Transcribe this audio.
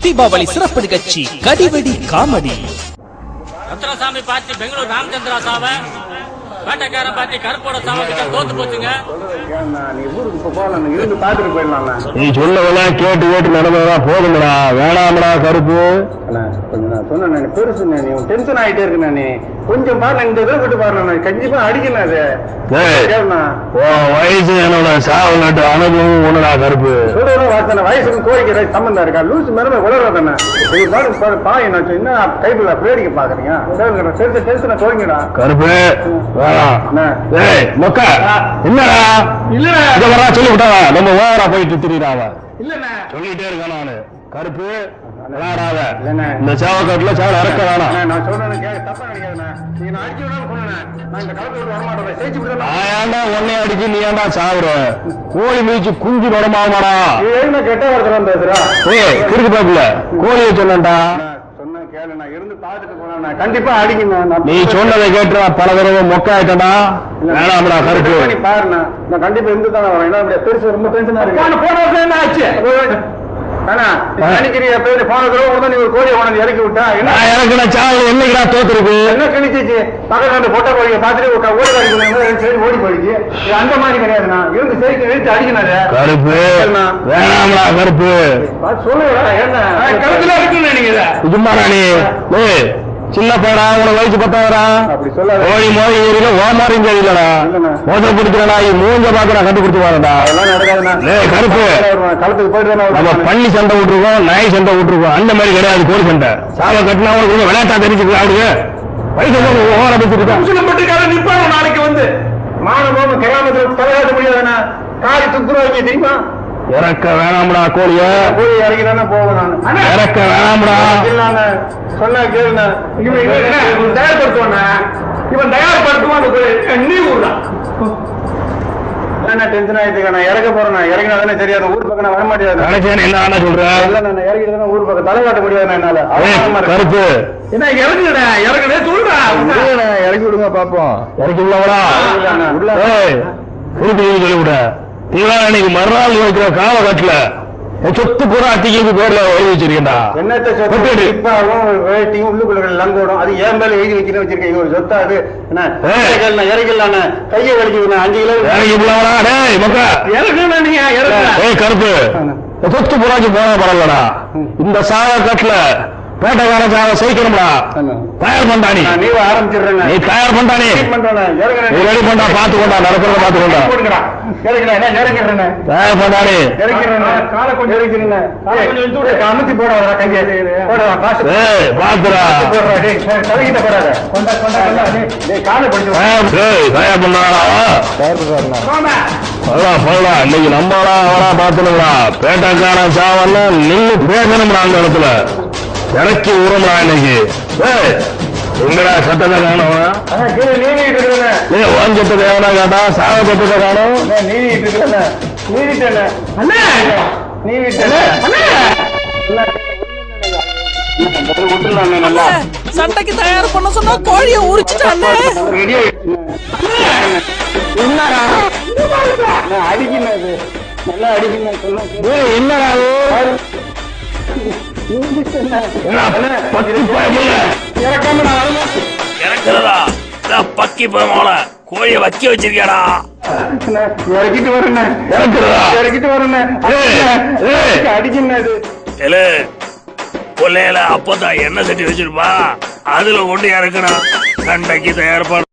தீபாவளி சிறப்பு நிகழ்ச்சி கடிவெடி காமெடி. ரத்னசாமி பார்த்து பெங்களூர் ராமச்சந்திரா சாவை வேட்டைக்காரன் பார்த்து கருப்போட சாவை கிட்ட தோத்து போச்சுங்க. நீ சொல்லவெல்லாம் கேட்டு கேட்டு நடந்ததா போதுங்கடா, வேணாமடா கருப்பு. சொன்ன பெருசு டென்ஷன் ஆயிட்டே இருக்கு. நீ கொஞ்சம் பாரு, இந்த இதை விட்டு பாரு, கண்டிப்பா அடிக்கணும். அது வயசு என்னோட சாவல் நாட்டு அனுபவம் ஒண்ணுடா கருப்பு. வயசுக்கு கோரிக்கை சம்பந்தம் இருக்கா? லூசு மேலே உலர்றதானே பாய் என்ன கைப்பிள்ள பேடிக்க பாக்குறீங்க? டென்ஷனை தோங்கிடா கருப்பு. என்னடா இல்ல சொல்லி விட்டாவா? நம்ம ஓவரா போயிட்டு திரியிறாவ சொல்லிட்டே இருக்கான். நானு கருப்பு இந்த சேவக்காட்டுல சேவல் இறக்க வேணாம். நான் சொல்றேன் தப்பா நினைக்காதுண்ணா. நீங்க நான் அடிச்சு விடாம சொன்னேன். நான் இந்த காலத்துல வரமாட்டேன். ஜெயிச்சு விடுறேன். ஏன்டா ஒன்னே அடிச்சு நீ ஏன்டா சாவுற? கோழி மீச்சு குஞ்சு தொடமாமாடா. என்ன கெட்ட வார்த்தை பேசுறா? கிறுக்கு பாப்புல கோழியை சொன்னேன்டா. கண்டிப்பா அடிக்கணும். நீ சொன்னதை கேட்டு பல தடவை மொக்க ஆயிட்டா. வேணாம்டா கருப்பு. பாருண்ணா, நான் கண்டிப்பா இருந்து தானே வரேன். பெருசு ரொம்ப டென்ஷனா இருக்கு. போன வருஷம் என்ன ஆச்சு? இறக்கி விட்டா என்னைக்கு தோத்துருக்கு? என்ன கிழிச்சிச்சு? பக்கத்துல பொட்டை கோழியை பார்த்துட்டு ஓடி போயிடுச்சு. அந்த மாதிரி கிடையாதுண்ணா. இருந்து சேர்த்து இழுத்து அடிக்கணும். கருப்பு வேணாம்டா கருப்பு. சொல்லுடா என்ன கருத்துல இருக்குன்னு நீங்க சும்மா ராணி சின்ன பையனா, உனக்கு வயசு பத்தாவரா? அப்படி சொல்ல கோழி மோதி ஏறில ஓ மாதிரி தெரியலடா. மோசம் பிடிக்கிறடா. மூஞ்ச பார்த்து நான் கண்டுபிடிச்சு வரேன்டா. கருப்பு களத்துக்கு போயிட்டு நம்ம பண்ணி சண்டை விட்டுருக்கோம், நாய் சண்டை விட்டுருக்கோம். அந்த மாதிரி கிடையாது கோழி சண்டை. சாவை கட்டினா உனக்கு விளையாட்டா தெரிஞ்சுக்கலாம். அவருக்கு வயசு ஓவரா பட்டுக்காரன் நிற்பாங்க. நாளைக்கு வந்து மானமோம கிராமத்தில் தலையாட்ட முடியாதுண்ணா. காரி துப்புருவாங்க தெரியுமா? இறக்க வேணாம்டா கோழிய. கோழி இறக்கினா போவேன் நான். இறக்க வேணாம்டா சொன்னா கேளுண்ணா. இவன் தயார்படுத்துவானா? இவன் தயார்படுத்துவான். நீ ஊர்தான் என்ன டென்ஷன் ஆயிட்டு? நான் இறக்க போறேன். இறங்கினா தானே தெரியாது. ஊர் பக்கம் வர மாட்டேன். என்ன சொல்றேன்? இல்ல நான் இறக்கிட்டு ஊர் பக்கம் தலை காட்ட முடியாது என்னால. கருப்பு என்ன இறங்குடா? இறங்குடே சொல்றா. இறக்கி விடுங்க பாப்போம். இறக்கி உள்ளவரா சொல்லி விட. இன்னைக்கு மறுநாள் வைக்கிற காவ காட்டுல சொத்து பூரா அத்திக்கு பேர்ல எழுதி வச்சிருக்கேன்டா. என்னத்த சொத்து? வேட்டியும் உள்ளுக்குள்ள லங்கோடும் அது ஏன் மேல எழுதி வைக்கணும் வச்சிருக்கேன். இது ஒரு சொத்தா? அது என்ன இறக்கலான கையை வலிக்குதுண்ணா. 5 கிலோ இறக்கி கருப்பு. சொத்து பூராக்கு போனா பரவாயில்லடா. இந்த சாவ காட்டுல பேட்டைக்கார சாவ செய்யணும்டா. தயார் பண்ணானி நீ ஆரம்பிச்சிடுறேன். நீ தயார் பண்ணானி ரெடி பண்ணா பாத்து கொண்டா. நடக்கிறத பாத்து கொண்டா. தயார் பண்ணானி அமுத்தி போட பாத்துரா. தயார் பண்ணாடா. இன்னைக்கு நம்மளா அவனா பாத்துனுங்களா? பேட்டைக்காரன் சாவெல்லாம் நின்று பேசணும்டா. அந்த இடத்துல இறக்கி ஊறம்டா. இன்னைக்கு எங்கடா சத்தத்தை காணும்? ஓன் சத்தத்தை எவனா கேட்டா? சாவ சத்தத்தை காணும். சண்டைக்கு தயார் பண்ண சொன்னா கோழிய உரிச்சுட்டானே. அடிக்கிறது நல்லா அடிக்கணும். என்னடா பக்கி போல கோழிய வக்கி வச்சிருக்கியாடா. இறக்கிட்டு வரேன். அடிக்கணும். கொள்ளையில அப்பதான் எண்ணெய் சட்டி வச்சிருப்பா. அதுல கொண்டு இறக்கணும். சண்டைக்கு தயார் பண்ண